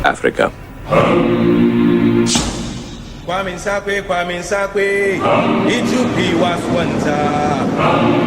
Africa. Kwame Sakwe, Itupi Waswanta.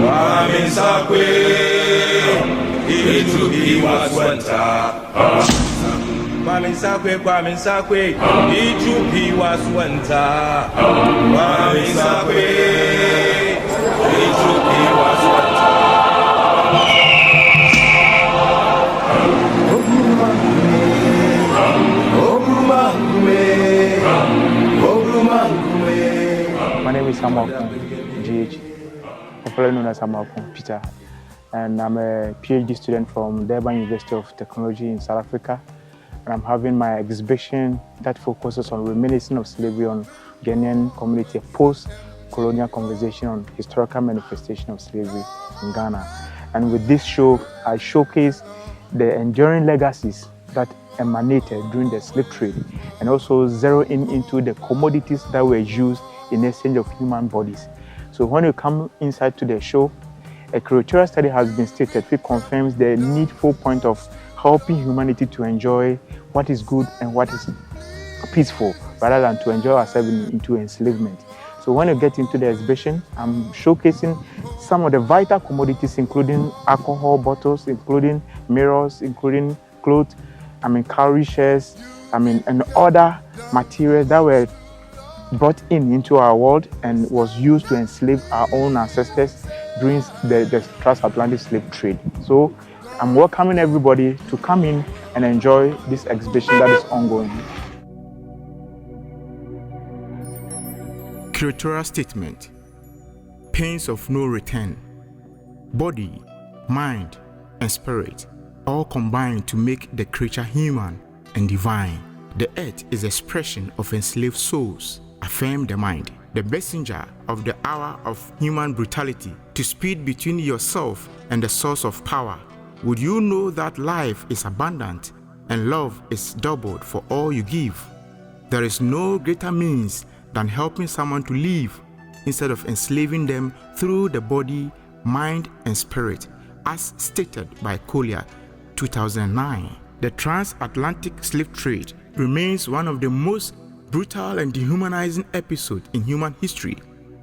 Kwame Sakwe, Itupi Waswanta. Kwame Sakwe, Itupi Waswanta. Kwame Sakwe, Itupi Waswanta. My name is Samuel GH, popularly known as Samuel Peter, and I'm a PhD student from Durban University of Technology in South Africa. And I'm having my exhibition that focuses on reminiscence of slavery on Ghanaian community, a post-colonial conversation on historical manifestation of slavery in Ghana. And with this show, I showcase the enduring legacies that emanated during the slave trade, and also zero in into the commodities that were used in exchange of human bodies. So when you come inside to the show, a curatorial study has been stated which confirms the needful point of helping humanity to enjoy what is good and what is peaceful, rather than to enjoy ourselves into enslavement. So when you get into the exhibition, I'm showcasing some of the vital commodities, including alcohol bottles, including mirrors, including clothes, cowrie shells, and other materials that were brought into our world and was used to enslave our own ancestors during the transatlantic slave trade. So I'm welcoming everybody to come in and enjoy this exhibition that is ongoing. Curatorial statement: pains of no return. Body, mind, and spirit all combine to make the creature human and divine. The earth is expression of enslaved souls, affirm the mind, the messenger of the hour of human brutality, to speed between yourself and the source of power. Would you know that life is abundant and love is doubled for all you give? There is no greater means than helping someone to live instead of enslaving them through the body, mind, and spirit, as stated by Collier, 2009. The transatlantic slave trade remains one of the most brutal and dehumanizing episodes in human history.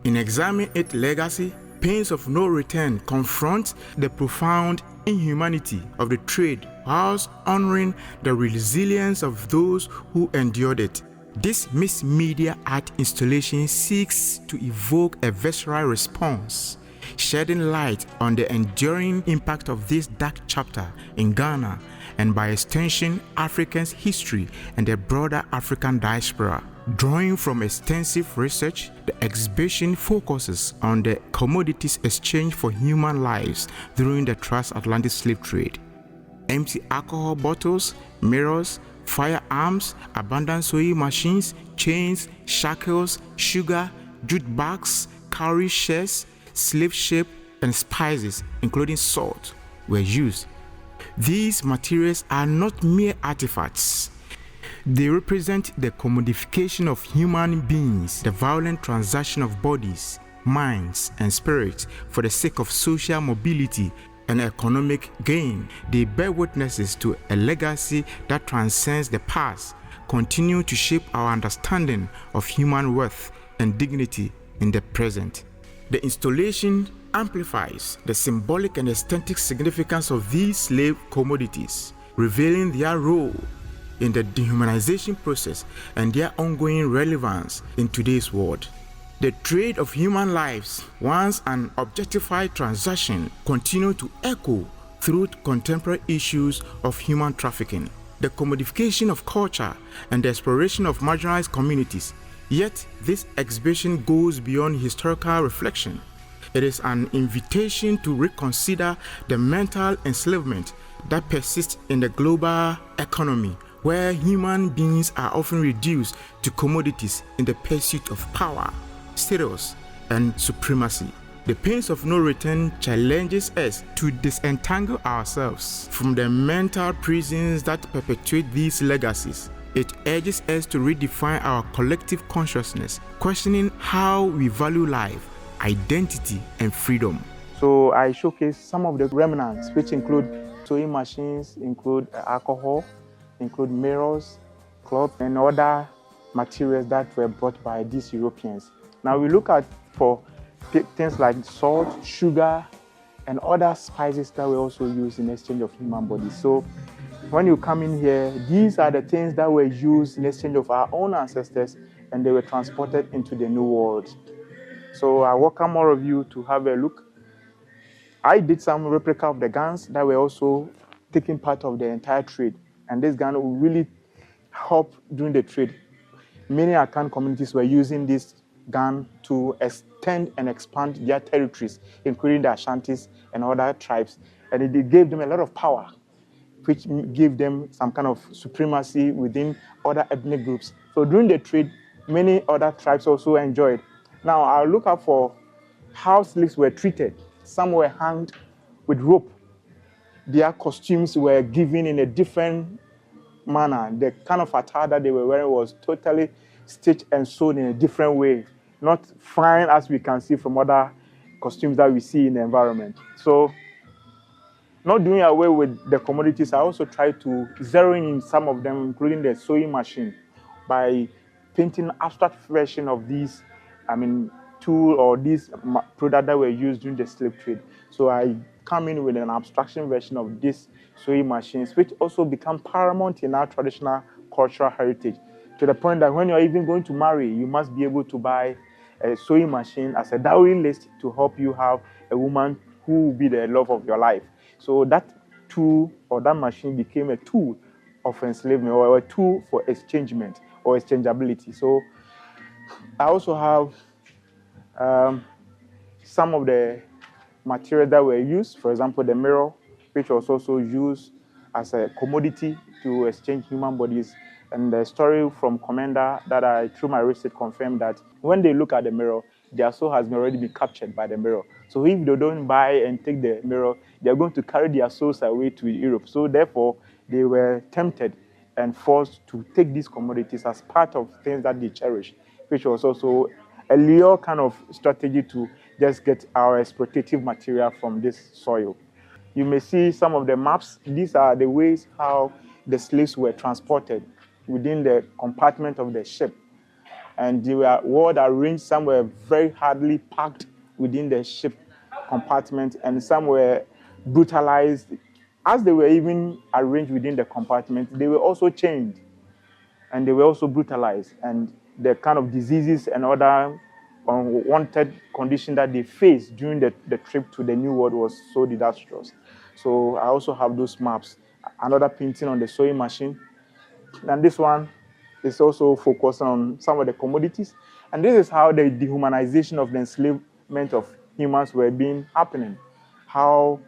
In examining its legacy, pains of no return confront the profound inhumanity of the trade whilst honoring the resilience of those who endured it. This mixed media art installation seeks to evoke a visceral response, shedding light on the enduring impact of this dark chapter in Ghana and by extension Africa's history and the broader African diaspora. Drawing from extensive research, the exhibition focuses on the commodities exchanged for human lives during the transatlantic slave trade. Empty alcohol bottles, mirrors, firearms, abandoned sewing machines, chains, shackles, sugar, jute bags, cowrie shells, slave ship, and spices, including salt, were used. These materials are not mere artifacts. They represent the commodification of human beings, the violent transaction of bodies, minds, and spirits for the sake of social mobility and economic gain. They bear witnesses to a legacy that transcends the past, continue to shape our understanding of human worth and dignity in the present. The installation amplifies the symbolic and aesthetic significance of these slave commodities, revealing their role in the dehumanization process and their ongoing relevance in today's world. The trade of human lives, once an objectified transaction, continue to echo through contemporary issues of human trafficking, the commodification of culture, and the exploration of marginalized communities. Yet, this exhibition goes beyond historical reflection. It is an invitation to reconsider the mental enslavement that persists in the global economy, where human beings are often reduced to commodities in the pursuit of power, status, and supremacy. The pains of no return challenges us to disentangle ourselves from the mental prisons that perpetuate these legacies. It urges us to redefine our collective consciousness, questioning how we value life, identity, and freedom. So I showcase some of the remnants, which include sewing machines, include alcohol, include mirrors, cloth, and other materials that were brought by these Europeans. Now we look at for things like salt, sugar, and other spices that were also used in exchange of human bodies. So when you come in here, these are the things that were used in exchange of our own ancestors, and they were transported into the New World. So I welcome all of you to have a look. I did some replica of the guns that were also taking part of the entire trade, and this gun will really help during the trade. Many Akan communities were using this gun to extend and expand their territories, including the Ashantis and other tribes, and it gave them a lot of power, which gave them some kind of supremacy within other ethnic groups. So during the trade, many other tribes also enjoyed. Now I'll look up for how slaves were treated. Some were hanged with rope. Their costumes were given in a different manner. The kind of attire that they were wearing was totally stitched and sewn in a different way, not fine as we can see from other costumes that we see in the environment. So not doing away with the commodities, I also tried to zero in some of them, including the sewing machine, by painting abstract version of these, tool or these product that were used during the slave trade. So I come in with an abstraction version of these sewing machines, which also become paramount in our traditional cultural heritage, to the point that when you're even going to marry, you must be able to buy a sewing machine as a dowry list to help you have a woman who will be the love of your life. So that tool or that machine became a tool of enslavement, or a tool for exchangement or exchangeability. So I also have some of the material that were used, for example, the mirror, which was also used as a commodity to exchange human bodies. And the story from Commander that I, through my research, confirmed that when they look at the mirror, their soul has already been captured by the mirror. So if they don't buy and take the mirror, they're going to carry their souls away to Europe. So therefore, they were tempted and forced to take these commodities as part of things that they cherish, which was also a lure kind of strategy to just get our exploitative material from this soil. You may see some of the maps. These are the ways how the slaves were transported within the compartment of the ship. And they were well arranged. Some were very hardly packed within the ship compartment, and some were brutalized. As they were even arranged within the compartment, they were also chained, and they were also brutalized. And the kind of diseases and other unwanted condition that they faced during the trip to the New World was so disastrous. So I also have those maps. Another painting on the sewing machine. And this one is also focused on some of the commodities. And this is how the dehumanization of the enslavement of humans were being happening. How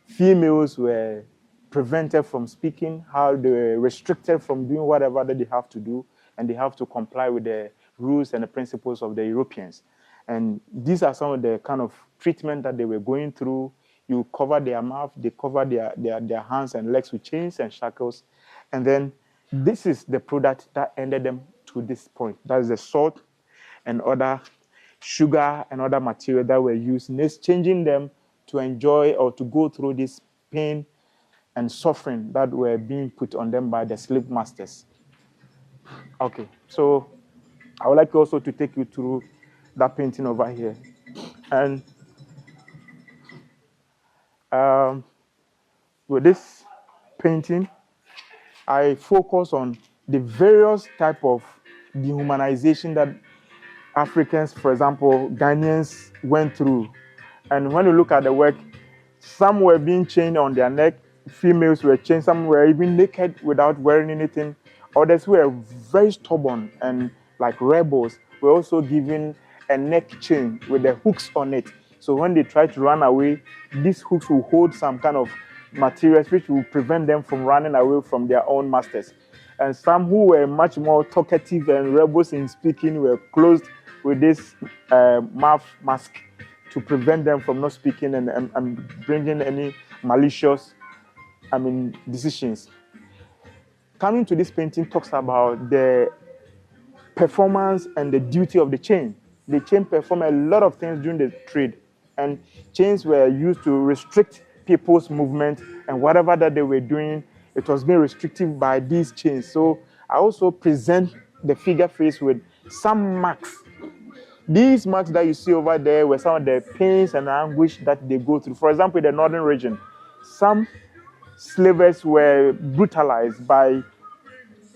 females were prevented from speaking, how they were restricted from doing whatever that they have to do, and they have to comply with the rules and the principles of the Europeans. And these are some of the kind of treatment that they were going through. You cover their mouth, they cover their hands and legs with chains and shackles. And then this is the product that ended them to this point. That is the salt and other sugar and other material that were used in exchanging them to enjoy or to go through this pain and suffering that were being put on them by the slave masters. Okay, so I would like also to take you through that painting over here. And with this painting, I focus on the various type of dehumanization that Africans, for example, Ghanaians went through. And when you look at the work, some were being chained on their neck, females were chained, some were even naked without wearing anything. Others were very stubborn and like rebels were also given a neck chain with the hooks on it. So when they try to run away, these hooks will hold some kind of materials which will prevent them from running away from their own masters. And some who were much more talkative and rebels in speaking were closed with this mouth mask to prevent them from not speaking and bringing any malicious, decisions. Coming to this painting talks about the performance and the duty of the chain. The chain performed a lot of things during the trade, and chains were used to restrict people's movement and whatever that they were doing it was being restricted by these chains. So I also present the figure face with some marks. These marks that you see over there were some of the pains and anguish that they go through. For example, in the northern region, some slavers were brutalized by,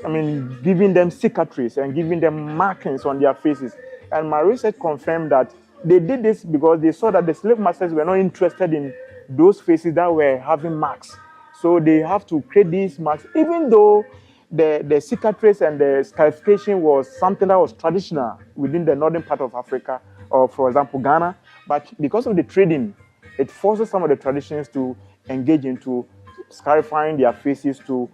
giving them cicatrices and giving them markings on their faces. And my research confirmed that they did this because they saw that the slave masters were not interested in those faces that were having marks. So they have to create these marks, even though the cicatrice and the scarification was something that was traditional within the northern part of Africa, or for example, Ghana. But because of the trading, it forces some of the traditions to engage into scarifying their faces to,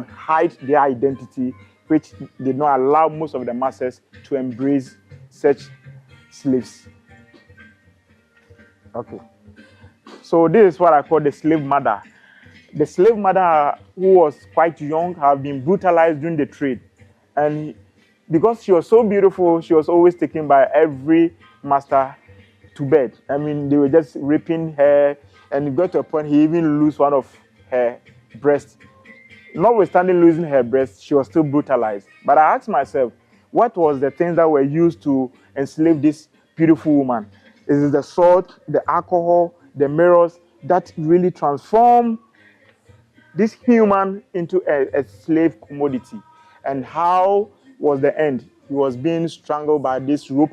hide their identity, which did not allow most of the masses to embrace such slaves. Okay. So this is what I call the slave mother. The slave mother, who was quite young, had been brutalized during the trade. And because she was so beautiful, she was always taken by every master to bed. They were just raping her, and it got to a point he even lost one of her breasts. Notwithstanding losing her breast, she was still brutalized. But I asked myself, what was the things that were used to enslave this beautiful woman? Is it the sword, the alcohol, the mirrors that really transform this human into a slave commodity? And how was the end? He was being strangled by this rope,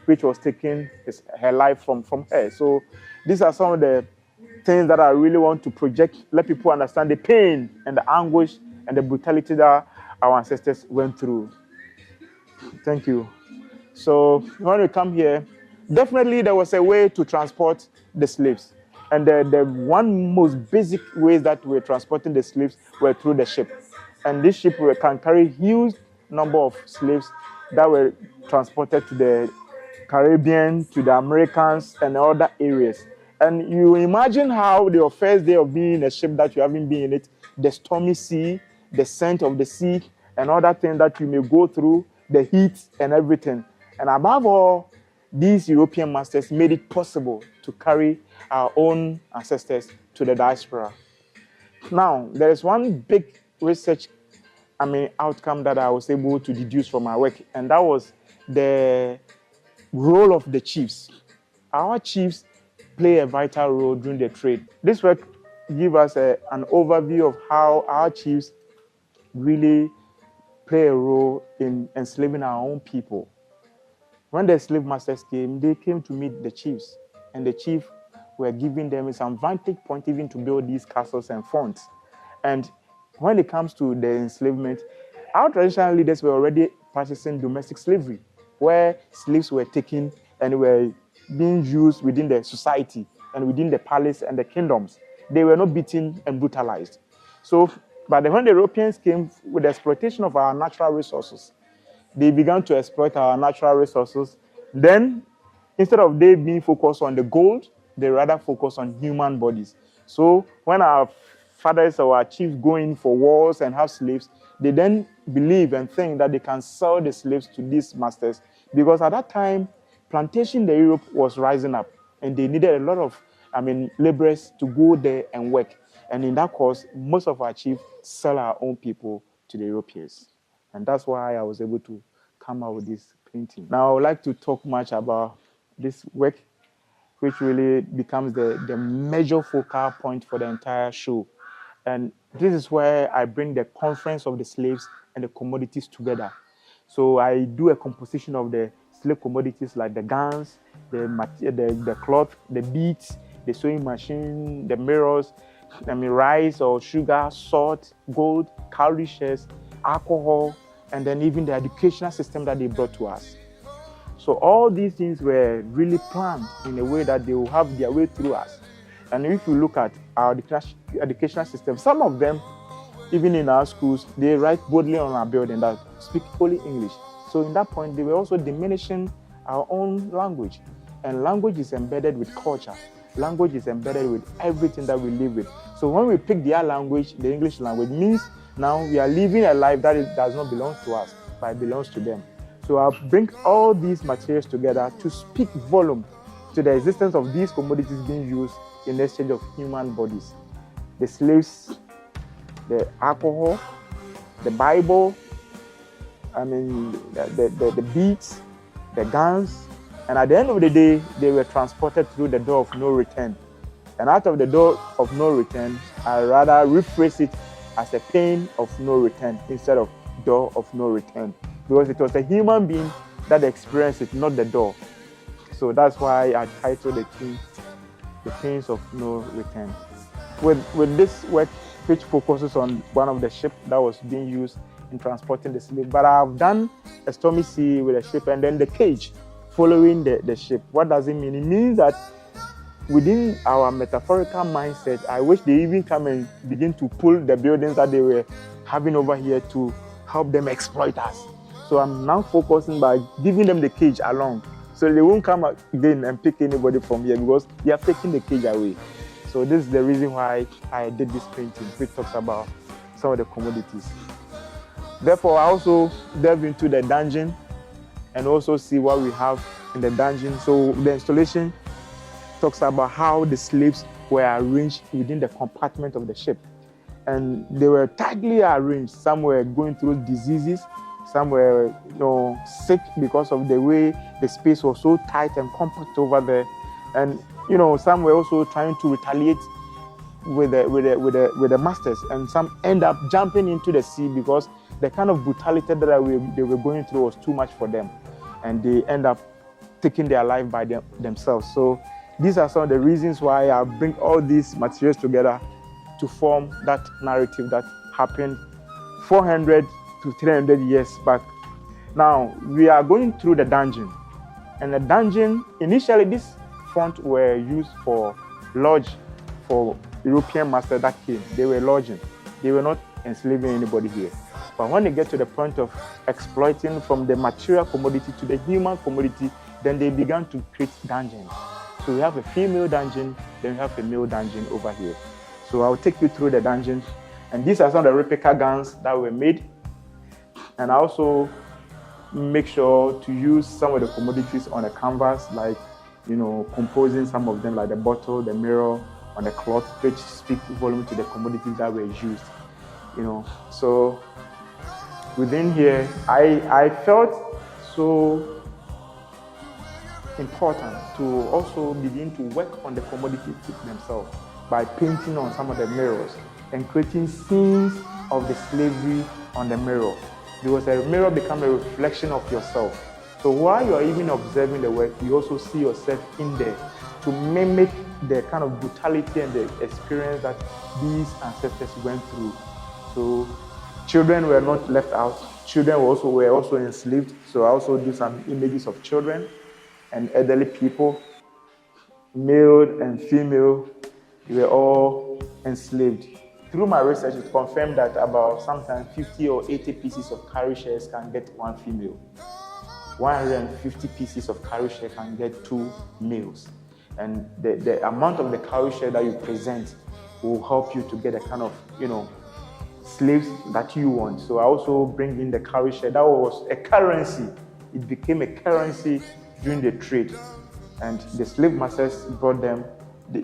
which was taking her life from her. So these are some of the things that I really want to project, let people understand the pain and the anguish and the brutality that our ancestors went through. Thank you. So when we come here, definitely there was a way to transport the slaves. And the one most basic ways that we're transporting the slaves were through the ship. And this ship can carry huge number of slaves that were transported to the Caribbean, to the Americans, and other areas. And you imagine how the first day of being in a ship that you haven't been in it, the stormy sea, the scent of the sea, and other things that you may go through, the heat and everything. And above all, these European masters made it possible to carry our own ancestors to the diaspora. Now, there is one big research outcome that I was able to deduce from my work, and that was the role of the chiefs. Our chiefs play a vital role during the trade. This work gives us an overview of how our chiefs really play a role in enslaving our own people. When the slave masters came, they came to meet the chiefs, and the chiefs were giving them some vantage point even to build these castles and forts. And when it comes to the enslavement, our traditional leaders were already practicing domestic slavery, where slaves were taken and were being used within the society and within the palace and the kingdoms. They were not beaten and brutalized. So, but when the Europeans came with the exploitation of our natural resources, they began to exploit our natural resources. Then, instead of they being focused on the gold, they rather focus on human bodies. So when our fathers or our chiefs go in for wars and have slaves, they then believe and think that they can sell the slaves to these masters, because at that time, plantation in Europe was rising up, and they needed a lot of laborers to go there and work. And in that course, most of our chiefs sell our own people to the Europeans. And that's why I was able to come out with this painting. Now, I would like to talk much about this work, which really becomes the major focal point for the entire show. And this is where I bring the conference of the slaves and the commodities together. So I do a composition of the slave commodities like the guns, the cloth, the beads, the sewing machine, the mirrors, rice or sugar, salt, gold, cowrie shares, alcohol, and then even the educational system that they brought to us. So all these things were really planned in a way that they will have their way through us. And if you look at our educational system, some of them, even in our schools, they write boldly on our building that speak only English. So in that point, they were also diminishing our own language. And language is embedded with culture. Language is embedded with everything that we live with. So when we pick their language, the English language, means now we are living a life that does not belong to us, but it belongs to them. So I bring all these materials together to speak volume to the existence of these commodities being used in exchange of human bodies. The slaves the alcohol, the Bible, the beads, the guns, and at the end of the day, they were transported through the door of no return. And out of the door of no return, I rather rephrase it as a pain of no return instead of door of no return, because it was a human being that experienced it, not the door. So that's why I titled the thing, The Pains of No Return. With this work, which focuses on one of the ships that was being used in transporting the slave, but I've done a stormy sea with a ship and then the cage following the ship. What does it mean? It means that within our metaphorical mindset, I wish they even come and begin to pull the buildings that they were having over here to help them exploit us. So I'm now focusing by giving them the cage along. So they won't come again and pick anybody from here because they are taking the cage away. So this is the reason why I did this painting, which talks about some of the commodities. Therefore, I also delve into the dungeon and also see what we have in the dungeon. So the installation talks about how the slaves were arranged within the compartment of the ship. And they were tightly arranged. Some were going through diseases, some were sick because of the way the space was so tight and compact over there. And some were also trying to retaliate with the masters, and some end up jumping into the sea because the kind of brutality that they were going through was too much for them, and they end up taking their life by themselves. So these are some of the reasons why I bring all these materials together to form that narrative that happened 400 to 300 years back. Now, we are going through the dungeon. And the dungeon, initially, these fonts were used for lodge for European masters that came. They were lodging. They were not enslaving anybody here. But when they get to the point of exploiting from the material commodity to the human commodity, then they began to create dungeons. So we have a female dungeon, then we have a male dungeon over here. So I'll take you through the dungeon. And these are some of the replica guns that were made. And I also make sure to use some of the commodities on the canvas, like, composing some of them, like the bottle, the mirror, on the cloth, which speak volume to the commodities that were used. So within here, I felt so important to also begin to work on the commodities themselves by painting on some of the mirrors and creating scenes of the slavery on the mirror. Because a mirror becomes a reflection of yourself. So while you are even observing the work, you also see yourself in there to mimic the kind of brutality and the experience that these ancestors went through. So children were not left out. Children were also enslaved. So I also do some images of children and elderly people, male and female, they were all enslaved. Through my research, it's confirmed that about sometimes 50 or 80 pieces of cowrie shells can get one female. 150 pieces of cowrie shell can get 2 males. And the amount of the cowrie shell that you present will help you to get a kind of, slaves that you want. So I also bring in the cowrie shell. That was a currency. It became a currency during the trade. And the slave masters brought them,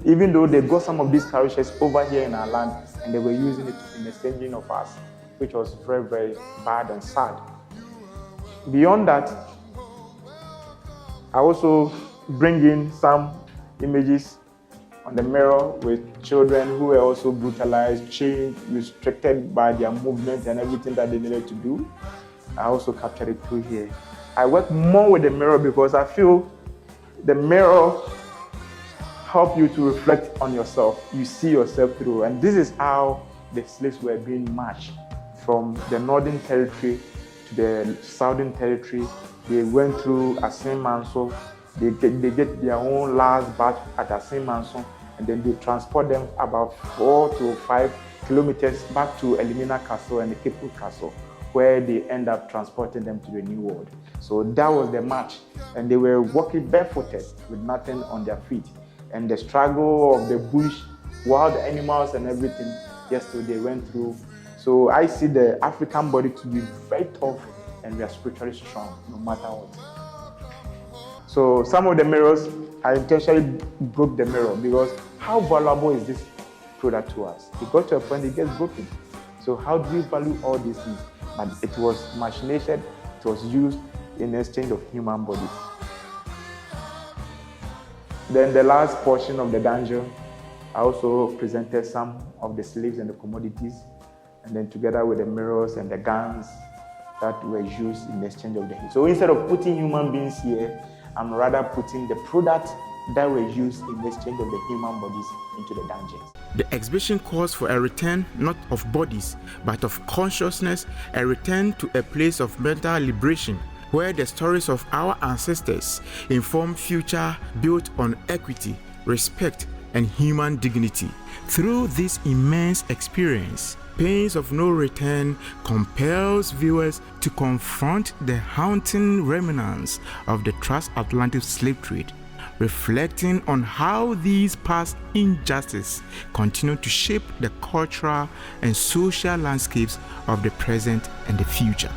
even though they got some of these cowrie shells over here in our land, and they were using it in exchanging of us, which was very, very bad and sad. Beyond that, I also bring in some images on the mirror with children who were also brutalized, chained, restricted by their movement and everything that they needed to do. I also captured it through here. I work more with the mirror because I feel the mirror help you to reflect on yourself. You see yourself through. And this is how the slaves were being marched from the northern territory to the southern territory. They went through Asin Manso. They get their own last batch at Asin Manso, and then they transport them about 4 to 5 kilometers back to Elimina Castle and the Cape Coast Castle, where they end up transporting them to the New World. So that was the march. And they were walking barefooted with nothing on their feet. And the struggle of the bush, wild animals and everything, yes, so they went through. So I see the African body to be very tough, and we are spiritually strong, no matter what. So some of the mirrors, I intentionally broke the mirror because how valuable is this product to us? It got to a point it gets broken. So how do you value all these things? But it was machinated, it was used in exchange of human bodies. Then the last portion of the dungeon, I also presented some of the slaves and the commodities, and then together with the mirrors and the guns that were used in exchange of the. So instead of putting human beings here, I'm rather putting the products that were used in exchange of the human bodies into the dungeons. The exhibition calls for a return not of bodies, but of consciousness, a return to a place of mental liberation, where the stories of our ancestors inform future built on equity, respect, and human dignity. Through this immense experience, Pains of No Return compels viewers to confront the haunting remnants of the transatlantic slave trade, reflecting on how these past injustices continue to shape the cultural and social landscapes of the present and the future.